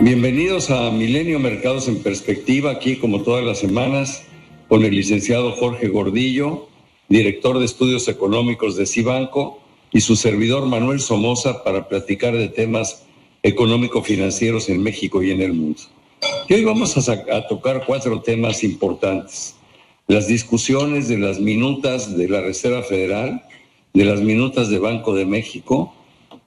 Bienvenidos a Milenio Mercados en Perspectiva, aquí como todas las semanas con el licenciado Jorge Gordillo, director de Estudios Económicos de Cibanco, y su servidor Manuel Somoza para platicar de temas económico-financieros en México y en el mundo. Y hoy vamos a tocar 4 temas importantes. Las discusiones de las minutas de la Reserva Federal, de las minutas de Banco de México,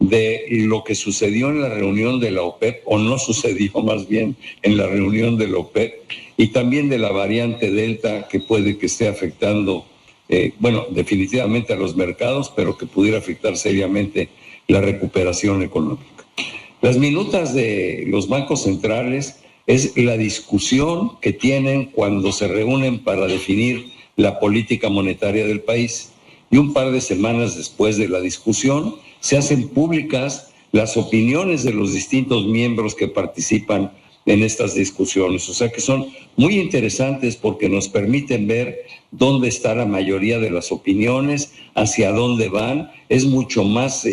de lo que sucedió en la reunión de la OPEP, o no sucedió más bien en la reunión de la OPEP, y también de la variante Delta que puede que esté afectando, definitivamente a los mercados, pero que pudiera afectar seriamente la recuperación económica. Las minutas de los bancos centrales es la discusión que tienen cuando se reúnen para definir la política monetaria del país. Y un par de semanas después de la discusión, se hacen públicas las opiniones de los distintos miembros que participan en estas discusiones. O sea que son muy interesantes porque nos permiten ver dónde está la mayoría de las opiniones, hacia dónde van. Es mucho más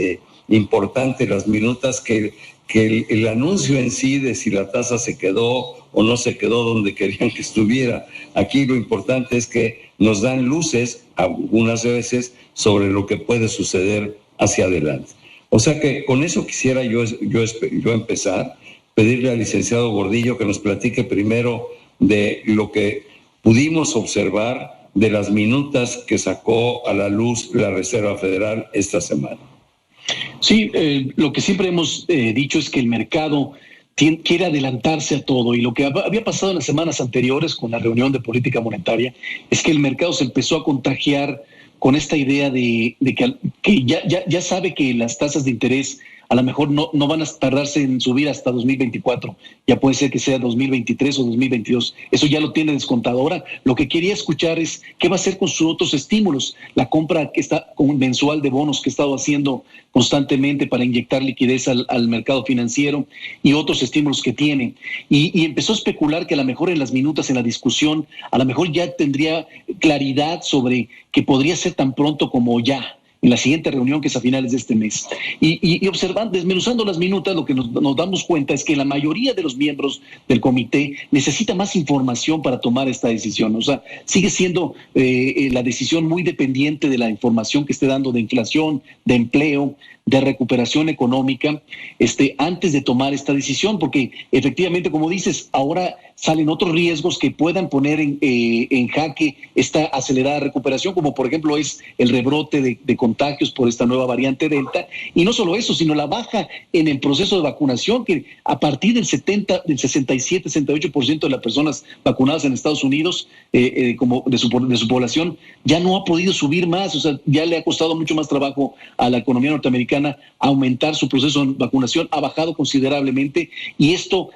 importante las minutas que el anuncio en sí de si la tasa se quedó o no se quedó donde querían que estuviera. Aquí lo importante es que nos dan luces, algunas veces, sobre lo que puede suceder hacia adelante. O sea que con eso quisiera yo empezar, pedirle al licenciado Gordillo que nos platique primero de lo que pudimos observar de las minutas que sacó a la luz la Reserva Federal esta semana. Sí, lo que siempre hemos dicho es que el mercado quiere adelantarse a todo, y lo que había pasado en las semanas anteriores con la reunión de política monetaria es que el mercado se empezó a contagiar con esta idea de que ya sabe que las tasas de interés a lo mejor no van a tardarse en subir hasta 2024, ya puede ser que sea 2023 o 2022, eso ya lo tiene descontado. Ahora, lo que quería escuchar es qué va a hacer con sus otros estímulos, la compra que está mensual de bonos que ha estado haciendo constantemente para inyectar liquidez al mercado financiero, y otros estímulos que tiene. Y empezó a especular que a lo mejor en las minutas, en la discusión, a lo mejor ya tendría claridad sobre que podría ser tan pronto como ya, en la siguiente reunión, que es a finales de este mes. Y observando, desmenuzando las minutas, lo que nos damos cuenta es que la mayoría de los miembros del comité necesita más información para tomar esta decisión. O sea, sigue siendo la decisión muy dependiente de la información que esté dando de inflación, de empleo, de recuperación económica, antes de tomar esta decisión, porque efectivamente, como dices, ahora salen otros riesgos que puedan poner en jaque esta acelerada recuperación, como por ejemplo es el rebrote de contagios por esta nueva variante Delta, y no solo eso, sino la baja en el proceso de vacunación, que a partir del 67-68% de las personas vacunadas en Estados Unidos, como de su población, ya no ha podido subir más. O sea, ya le ha costado mucho más trabajo a la economía norteamericana aumentar su proceso de vacunación, ha bajado considerablemente, y esto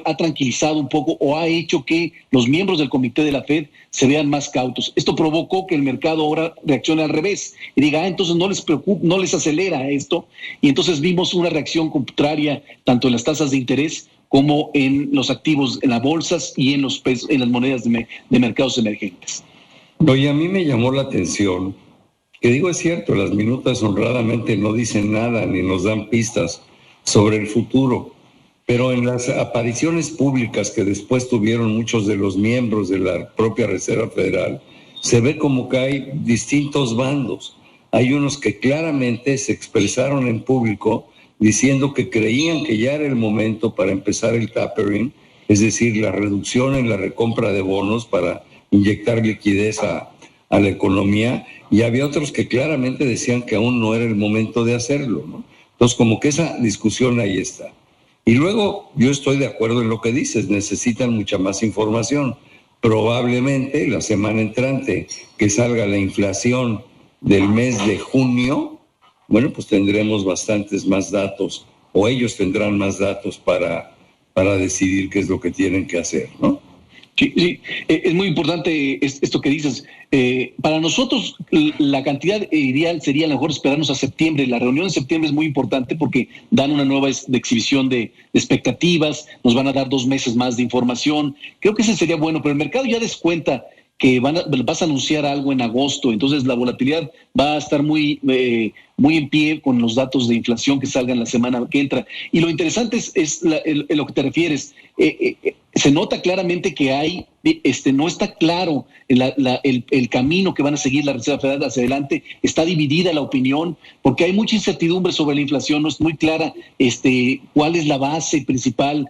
ha tranquilizado un poco, o ha hecho que los miembros del comité de la Fed se vean más cautos. Esto provocó que el mercado ahora reaccione al revés y diga, entonces no les preocupa, no les acelera esto, y entonces vimos una reacción contraria tanto en las tasas de interés como en los activos, en las bolsas y en las monedas de mercados emergentes. Oye, a mí me llamó la atención que, digo, es cierto, las minutas honradamente no dicen nada ni nos dan pistas sobre el futuro, pero en las apariciones públicas que después tuvieron muchos de los miembros de la propia Reserva Federal, se ve como que hay distintos bandos. Hay unos que claramente se expresaron en público diciendo que creían que ya era el momento para empezar el tapering, es decir, la reducción en la recompra de bonos para inyectar liquidez a la economía, y había otros que claramente decían que aún no era el momento de hacerlo, ¿no? Entonces, como que esa discusión ahí está. Y luego, yo estoy de acuerdo en lo que dices, necesitan mucha más información. Probablemente la semana entrante que salga la inflación del mes de junio, bueno, pues tendremos bastantes más datos, o ellos tendrán más datos para decidir qué es lo que tienen que hacer, ¿no? Sí, es muy importante esto que dices. Para nosotros la cantidad ideal sería a lo mejor esperarnos a septiembre. La reunión de septiembre es muy importante porque dan una nueva exhibición de expectativas, nos van a dar 2 meses más de información. Creo que ese sería bueno, pero el mercado ya descuenta que vas a anunciar algo en agosto, entonces la volatilidad va a estar muy en pie con los datos de inflación que salgan la semana que entra. Y lo interesante es lo que te refieres. Se nota claramente que hay, no está claro el camino que van a seguir la Reserva Federal hacia adelante. Está dividida la opinión porque hay mucha incertidumbre sobre la inflación. No es muy clara cuál es la base principal,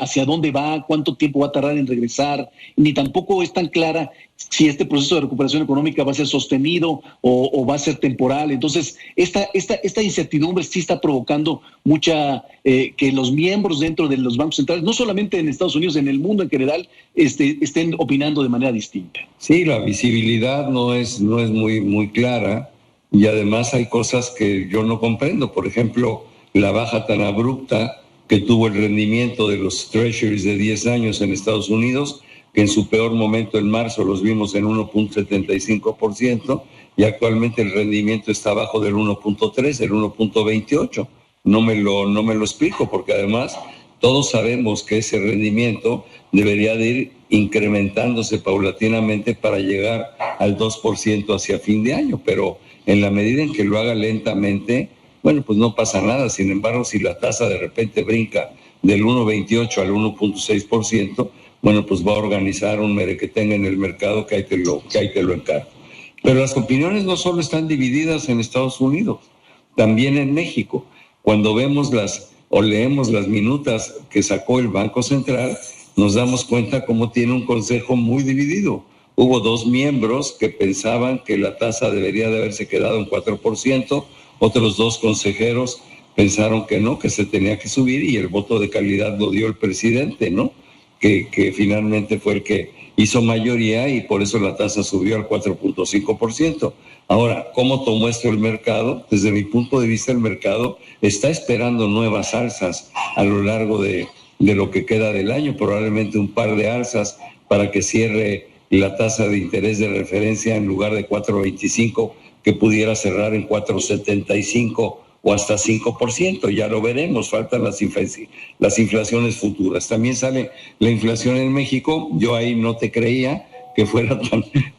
hacia dónde va, cuánto tiempo va a tardar en regresar, ni tampoco es tan clara si este proceso de recuperación económica va a ser sostenido o va a ser temporal. Entonces, esta incertidumbre sí está provocando mucha, que los miembros dentro de los bancos centrales, no solamente en Estados Unidos, en el mundo en general, estén opinando de manera distinta. Sí, la visibilidad no es muy clara y además hay cosas que yo no comprendo. Por ejemplo, la baja tan abrupta que tuvo el rendimiento de los treasuries de 10 años en Estados Unidos, que en su peor momento en marzo los vimos en 1.75% y actualmente el rendimiento está abajo del 1.3, el 1.28. No me lo explico porque además todos sabemos que ese rendimiento debería de ir incrementándose paulatinamente para llegar al 2% hacia fin de año, pero en la medida en que lo haga lentamente, bueno, pues no pasa nada. Sin embargo, si la tasa de repente brinca del 1.28 al 1.6%, bueno, pues va a organizar un merequetengue en el mercado que ahí te lo encargo. Pero las opiniones no solo están divididas en Estados Unidos, también en México. Cuando vemos leemos las minutas que sacó el Banco Central, nos damos cuenta cómo tiene un consejo muy dividido. Hubo 2 miembros que pensaban que la tasa debería de haberse quedado en 4%, otros 2 consejeros pensaron que no, que se tenía que subir y el voto de calidad lo dio el presidente, ¿no? Que finalmente fue el que hizo mayoría y por eso la tasa subió al 4.5%. Ahora, ¿cómo tomó esto el mercado? Desde mi punto de vista, el mercado está esperando nuevas alzas a lo largo de lo que queda del año, probablemente un par de alzas para que cierre la tasa de interés de referencia en lugar de 4.25, que pudiera cerrar en 4.75 o hasta 5%, ya lo veremos, faltan las inflaciones futuras. También sale la inflación en México, yo ahí no te creía que fuera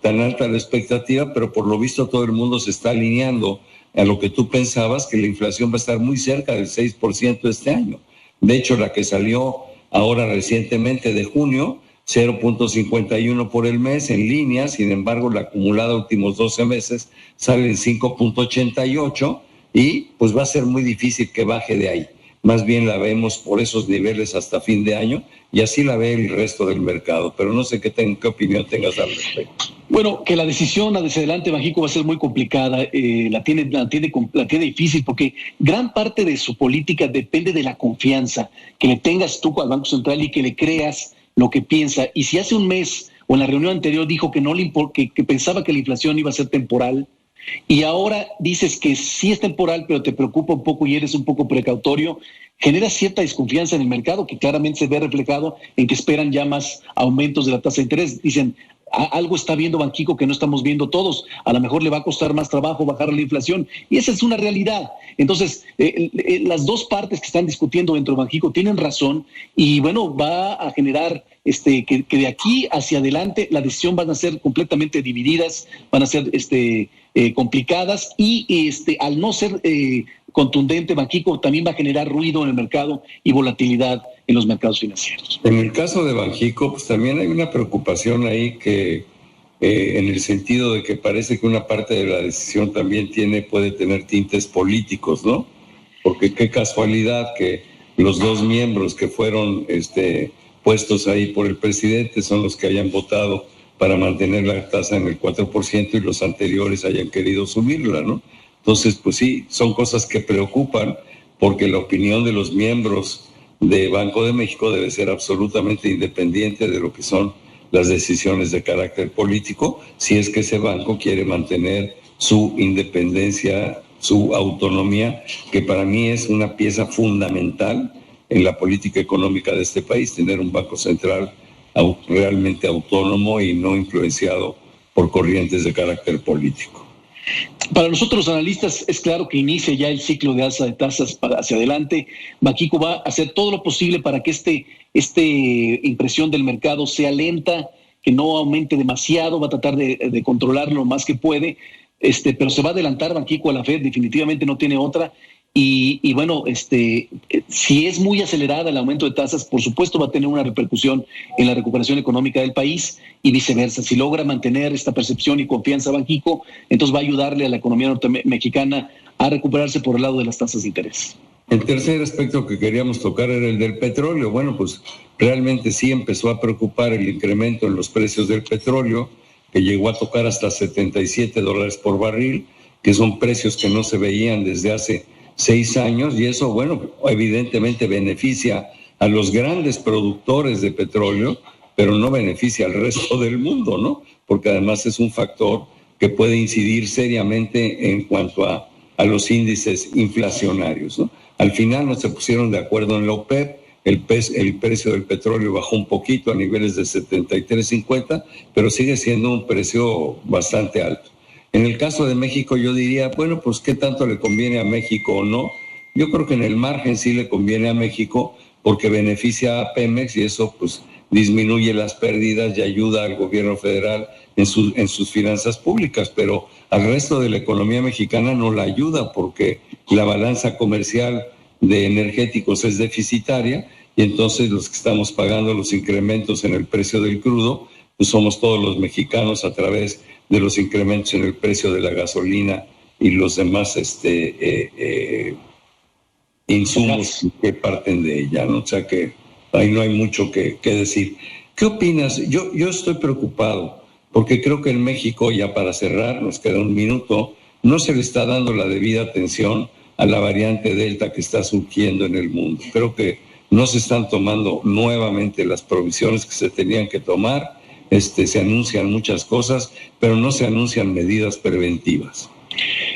tan alta la expectativa, pero por lo visto todo el mundo se está alineando a lo que tú pensabas, que la inflación va a estar muy cerca del 6% este año. De hecho, la que salió ahora recientemente de junio, 0.51 por el mes en línea, sin embargo, la acumulada últimos 12 meses sale en 5.88, y pues va a ser muy difícil que baje de ahí. Más bien la vemos por esos niveles hasta fin de año y así la ve el resto del mercado. Pero no sé qué opinión tengas al respecto. Bueno, que la decisión hacia adelante, Banxico, va a ser muy complicada. La tiene difícil porque gran parte de su política depende de la confianza que le tengas tú al Banco Central y que le creas lo que piensa. Y si hace un mes o en la reunión anterior dijo que que pensaba que la inflación iba a ser temporal, y ahora dices que sí es temporal, pero te preocupa un poco y eres un poco precautorio, genera cierta desconfianza en el mercado que claramente se ve reflejado en que esperan ya más aumentos de la tasa de interés. Dicen, algo está viendo Banxico que no estamos viendo todos, a lo mejor le va a costar más trabajo bajar la inflación, y esa es una realidad. Entonces, las dos partes que están discutiendo dentro de Banxico tienen razón, y bueno, va a generar que de aquí hacia adelante la decisión van a ser completamente divididas, van a ser complicadas, y al no ser contundente, Banxico también va a generar ruido en el mercado y volatilidad en los mercados financieros. En el caso de Banxico, pues también hay una preocupación ahí que en el sentido de que parece que una parte de la decisión también puede tener tintes políticos, ¿no? Porque qué casualidad que los 2 miembros que fueron puestos ahí por el presidente son los que hayan votado para mantener la tasa en el 4% y los anteriores hayan querido subirla, ¿no? Entonces, pues sí, son cosas que preocupan porque la opinión de los miembros de Banco de México debe ser absolutamente independiente de lo que son las decisiones de carácter político, si es que ese banco quiere mantener su independencia, su autonomía, que para mí es una pieza fundamental en la política económica de este país, tener un banco central realmente autónomo y no influenciado por corrientes de carácter político. Para nosotros los analistas es claro que inicia ya el ciclo de alza de tasas hacia adelante. Banxico va a hacer todo lo posible para que esta impresión del mercado sea lenta, que no aumente demasiado, va a tratar de controlarlo lo más que puede, pero se va a adelantar Banxico a la Fed, definitivamente no tiene otra. Y bueno, si es muy acelerada el aumento de tasas, por supuesto va a tener una repercusión en la recuperación económica del país y viceversa. Si logra mantener esta percepción y confianza Banxico, entonces va a ayudarle a la economía mexicana a recuperarse por el lado de las tasas de interés. El tercer aspecto que queríamos tocar era el del petróleo. Bueno, pues realmente sí empezó a preocupar el incremento en los precios del petróleo, que llegó a tocar hasta $77 por barril, que son precios que no se veían desde hace 6 años, y eso, bueno, evidentemente beneficia a los grandes productores de petróleo, pero no beneficia al resto del mundo, ¿no? Porque además es un factor que puede incidir seriamente en cuanto a los índices inflacionarios, ¿no? Al final no se pusieron de acuerdo en la OPEP, el precio del petróleo bajó un poquito a niveles de 73.50, pero sigue siendo un precio bastante alto. En el caso de México yo diría, bueno, pues ¿qué tanto le conviene a México o no? Yo creo que en el margen sí le conviene a México porque beneficia a Pemex y eso pues disminuye las pérdidas y ayuda al gobierno federal en sus finanzas públicas, pero al resto de la economía mexicana no la ayuda porque la balanza comercial de energéticos es deficitaria y entonces los que estamos pagando los incrementos en el precio del crudo pues somos todos los mexicanos a través de los incrementos en el precio de la gasolina y los demás insumos que parten de ella, ¿no? O sea que ahí no hay mucho que decir. ¿Qué opinas? Yo estoy preocupado porque creo que en México, ya para cerrar, nos queda un minuto, no se le está dando la debida atención a la variante Delta que está surgiendo en el mundo. Creo que no se están tomando nuevamente las provisiones que se tenían que tomar. Se anuncian muchas cosas, pero no se anuncian medidas preventivas.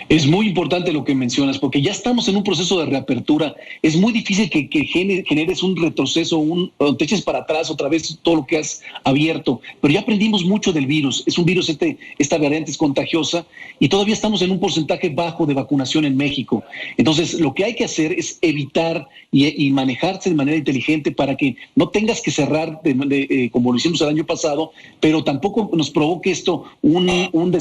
Es muy importante lo que mencionas, porque ya estamos en un proceso de reapertura. Es muy difícil que generes un retroceso, o te eches para atrás otra vez todo lo que has abierto. Pero ya aprendimos mucho del virus. Es un virus, esta variante es contagiosa y todavía estamos en un porcentaje bajo de vacunación en México. Entonces, lo que hay que hacer es evitar y manejarse de manera inteligente para que no tengas que cerrar como lo hicimos el año pasado, pero tampoco nos provoque esto un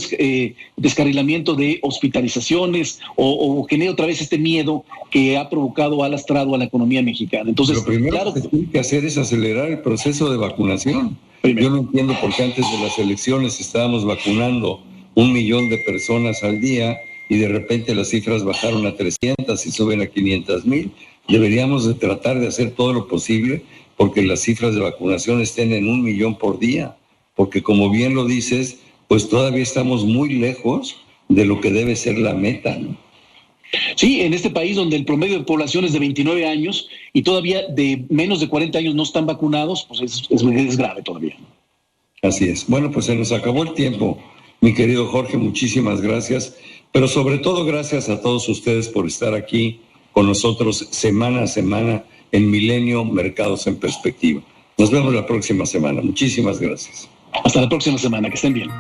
descarrilamiento de hospitalizaciones o genere otra vez este miedo que ha provocado, ha lastrado a la economía mexicana. Entonces, lo primero que tiene que hacer es acelerar el proceso de vacunación. Yo no entiendo por qué antes de las elecciones estábamos vacunando 1 millón de personas al día y de repente las cifras bajaron a 300 y suben a 500,000. Deberíamos de tratar de hacer todo lo posible porque las cifras de vacunación estén en 1 millón por día, porque como bien lo dices, pues todavía estamos muy lejos de lo que debe ser la meta, ¿no? Sí, en este país donde el promedio de población es de 29 años y todavía de menos de 40 años no están vacunados, pues es grave todavía. Así es. Bueno, pues se nos acabó el tiempo, mi querido Jorge, muchísimas gracias, pero sobre todo gracias a todos ustedes por estar aquí con nosotros semana a semana en Milenio Mercados en Perspectiva. Nos vemos la próxima semana. Muchísimas gracias. Hasta la próxima semana, que estén bien.